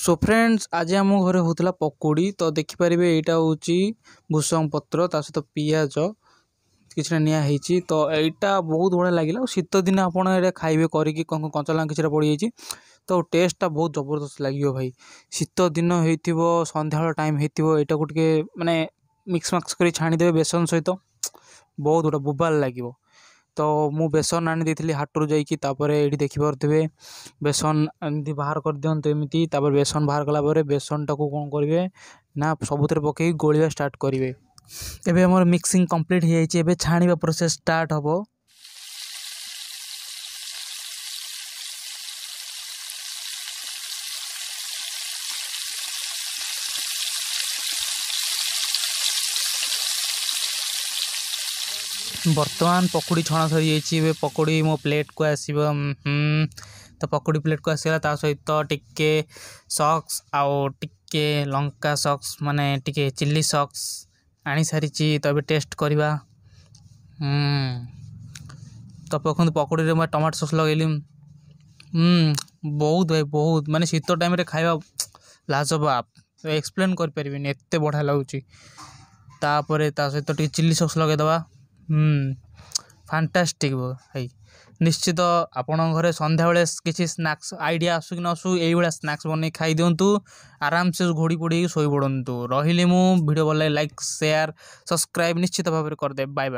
So friends आज आम घरे होता पकोड़ी तो देखिपारे यहाँ हूँ भूसंग पत्र ता सहित पिज किसी निही तो यहाँ बहुत बढ़िया लगे शीत दिन आपड़ खाइबे करके कंचा लंका किसी पड़ जाए तो टेस्टा बहुत जबरदस्त लगे भाई शीत दिन हो सन्ध्या टाइम हो यहाँ को माने मिक्स मैक्स कर छाणीदे बेसन सहित बहुत गोटे बोबाल लगे तो मु बेसन आनी देती हाटू जापर देखिपे बेसन एमती बाहर कर दिंतु एमती बेसन बाहर कलापर बेसन टाक कौन करेंगे ना सबुथ पकई गोलिया स्टार्ट करेंगे। एबे हमर मिक्सिंग कंप्लीट हो जाए छाणीबा प्रोसेस स्टार्ट हम। बर्तमान पकोड़ी छणा सरी जाइए पकोड़ी मो प्लेट को आसब तो पकोड़ी प्लेट को आसला सहित टिके सॉक्स आउ टिके लंका सॉक्स माने टिके चिल्ली सॉक्स आनी सारी तो अभी टेस्ट करवा। तो पखु पकोड़ी मैं टमाटो सॉस लगेली बहुत भाई बहुत माने शीत टाइम रे खाइबा लाजवाब एक्सप्लेन कर परिबिनी एते बढ़िया लगुच तापर ता सहित टिके चिल्ली सॉस लगेदवा फैंटास्टिक भाई निश्चित आपण घरे संध्या बेले किसी स्नैक्स आइडिया आसू कि न आसू ये स्नैक्स बन खाई दिंतु आराम से घोड़ी पड़ी शोई पड़ू रही मु वीडियो भल लाइक शेयर सब्सक्राइब निश्चित भाव में करदे। Bye bye.